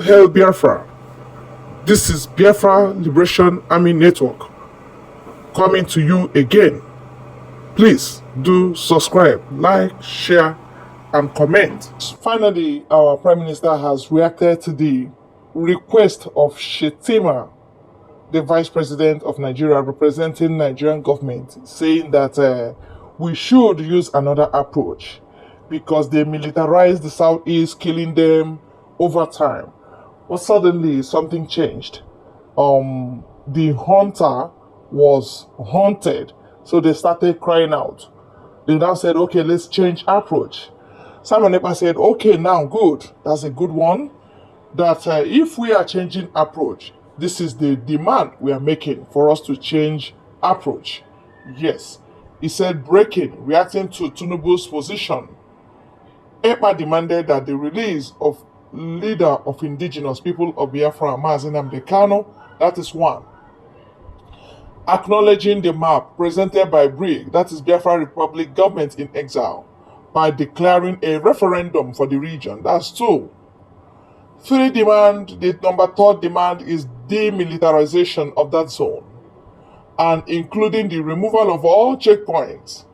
hail Biafra. This is Biafra Liberation Army Network coming to you again. Please do subscribe, like, share, and comment. Finally, our Prime Minister has reacted to the request of Shetima, the Vice President of Nigeria representing Nigerian government, saying that we should use another approach because they militarized the Southeast, killing them over time. But suddenly something changed. The hunter was haunted, so they started crying out. They now said, okay, let's change approach. Simon Ekpa said, okay, now good. That's a good one. That if we are changing approach, this is the demand we are making for us to change approach. Yes. He said, breaking, reacting to Tinubu's position. Ekpa demanded that the release of leader of indigenous people of Biafra, Mazi Nnamdi Kanu, that is one. Acknowledging the map presented by BRIG, that is Biafra Republic Government in Exile, by declaring a referendum for the region, that's two. Three demand, the third demand is demilitarization of that zone, and including the removal of all checkpoints,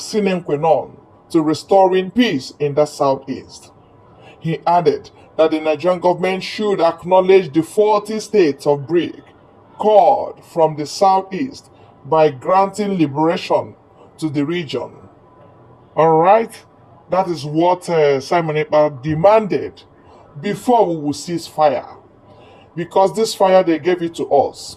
sine qua non, to restoring peace in the southeast. He added that the Nigerian government should acknowledge the 40 states of BRIC called from the southeast by granting liberation to the region. Alright, that is what Simon Ekpa demanded before we will cease fire. Because this fire, they gave it to us.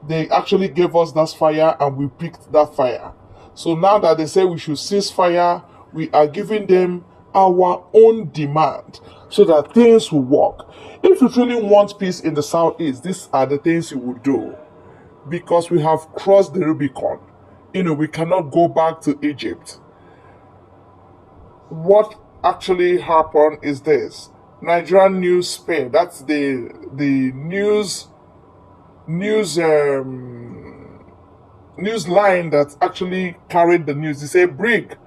They actually gave us that fire and we picked that fire. So now that they say we should cease fire, we are giving them our own demand so that things will work. If you truly want peace in the southeast, these are the things you would do. Because we have crossed the Rubicon. We cannot go back to Egypt. What actually happened is this. Nigerian news spin, that's the news line that actually carried the news. They say BRIC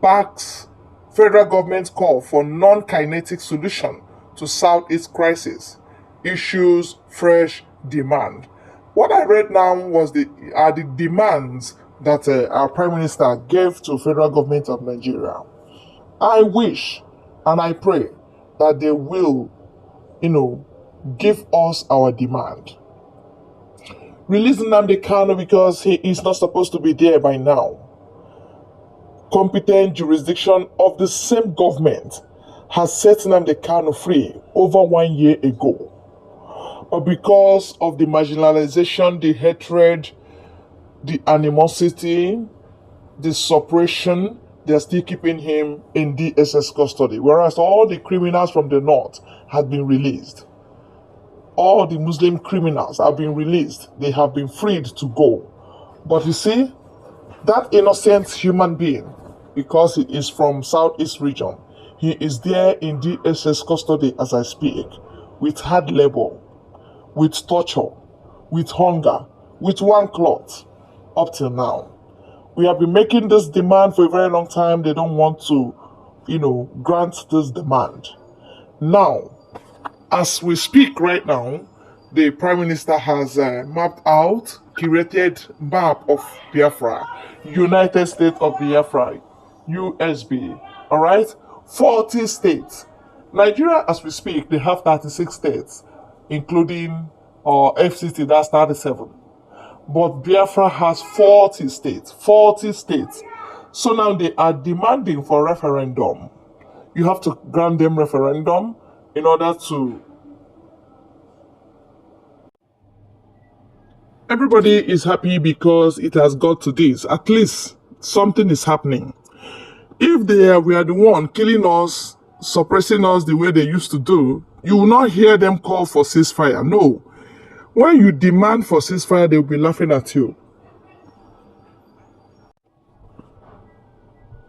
backs federal government's call for non-kinetic solution to Southeast crisis, issues fresh demand. What I read now was the demands that our Prime Minister gave to federal government of Nigeria. I wish and I pray that they will, give us our demand. Releasing Nnamdi Kanu because he is not supposed to be there by now. Competent jurisdiction of the same government has set Nnamdi Kanu free over 1 year ago. But because of the marginalization, the hatred, the animosity, the suppression, they are still keeping him in DSS custody. Whereas all the criminals from the north have been released. All the Muslim criminals have been released. They have been freed to go. But you see, that innocent human being, because he is from Southeast region, he is there in DSS custody as I speak, with hard labor, with torture, with hunger, with one cloth, up till now. We have been making this demand for a very long time. They don't want to, grant this demand. Now, as we speak right now, the Prime Minister has mapped out, curated map of Biafra, United States of Biafra, USB, all right? 40 states. Nigeria, as we speak, they have 36 states, including FCT, that's 37. But Biafra has 40 states. 40 states. So now they are demanding for referendum. You have to grant them referendum in order to... Everybody is happy because it has got to this. At least something is happening. If they were the one killing us, suppressing us the way they used to do, you will not hear them call for ceasefire. No. When you demand for ceasefire, they will be laughing at you.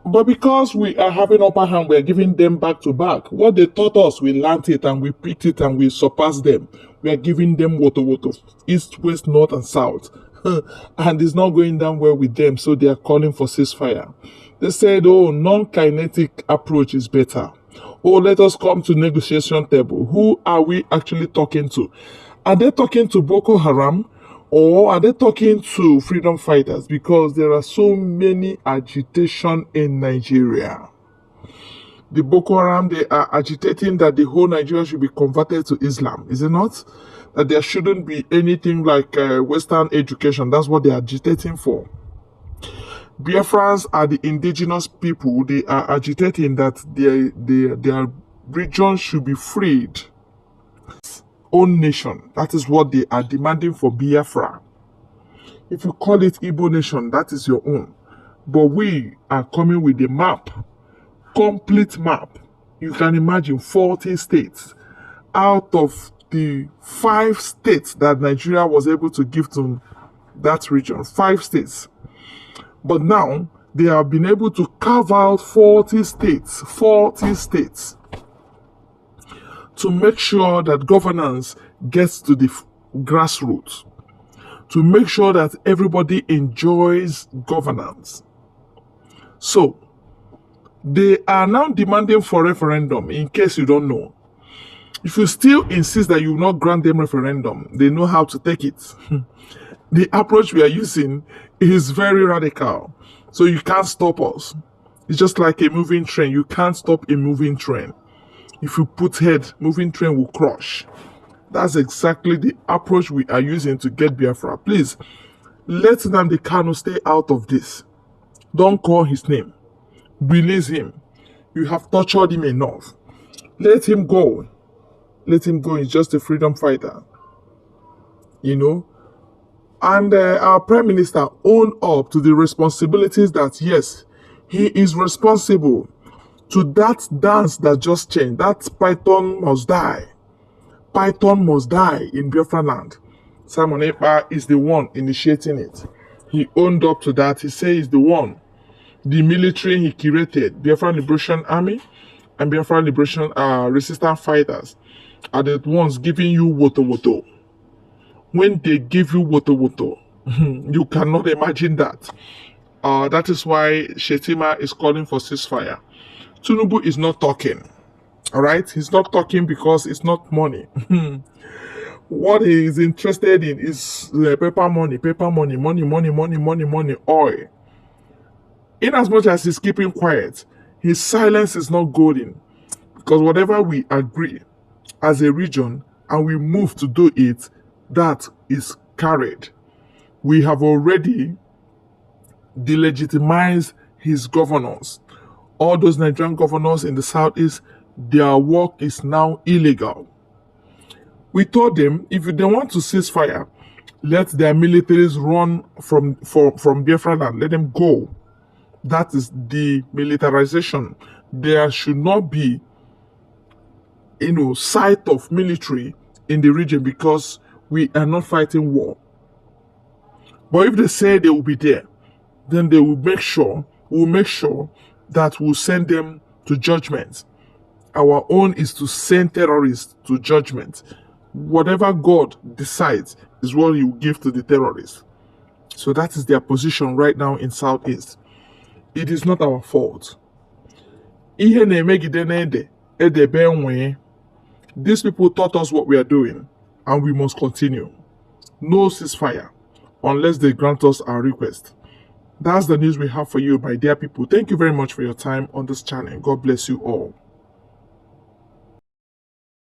But because we are having upper hand, we are giving them back to back. What they taught us, we learned it and we picked it and we surpassed them. We are giving them Wotowoto, east, west, north, and south. And it's not going down well with them, so they are calling for ceasefire. They said, oh, non-kinetic approach is better. Oh, let us come to negotiation table. Who are we actually talking to? Are they talking to Boko Haram or are they talking to freedom fighters? Because there are so many agitation in Nigeria. The Boko Haram, they are agitating that the whole Nigeria should be converted to Islam, is it not? That there shouldn't be anything like Western education. That's what they're agitating for. Biafrans are the indigenous people. They are agitating that their region should be freed. Own nation. That is what they are demanding for Biafra. If you call it Igbo nation, that is your own. But we are coming with a map. Complete map. You can imagine 40 states out of the 5 states that Nigeria was able to give to that region. 5 states. But now they have been able to carve out 40 states. 40 states. To make sure that governance gets to the grassroots. To make sure that everybody enjoys governance. So, they are now demanding for referendum, in case you don't know. If you still insist that you will not grant them referendum, they know how to take it. The approach we are using is very radical. So you can't stop us. It's just like a moving train. You can't stop a moving train. If you put head, moving train will crush. That's exactly the approach we are using to get Biafra. Please, let Nnamdi Kanu stay out of this. Don't call his name. Release him. You have tortured him enough. Let him go. Let him go. He's just a freedom fighter. You know? And our Prime Minister owned up to the responsibilities that, yes, he is responsible to that dance that just changed. That Python must die. Python must die in Biafra land. Simon Ekpa is the one initiating it. He owned up to that. He says he's the one. The military he created, Biafra Liberation Army and Biafra Liberation Resistance Fighters, are the ones giving you Wotowoto. When they give you Wotowoto, you cannot imagine that. That is why Shetima is calling for ceasefire. Tinubu is not talking. Alright? He's not talking because it's not money. What he is interested in is paper money, money, oil. In as much as he's keeping quiet, his silence is not golden. Because whatever we agree as a region and we move to do it, that is carried. We have already delegitimized his governors. All those Nigerian governors in the southeast, their work is now illegal. We told them, if they want to cease fire, let their militaries run from Biafra land. Let them go. That is the militarization. There should not be, sight of military in the region because we are not fighting war. But if they say they will be there, then they will make sure, that we'll send them to judgment. Our own is to send terrorists to judgment. Whatever God decides is what he will give to the terrorists. So that is their position right now in Southeast. It is not our fault. These people taught us what we are doing, and we must continue. No ceasefire, unless they grant us our request. That's the news we have for you, my dear people. Thank you very much for your time on this channel. God bless you all.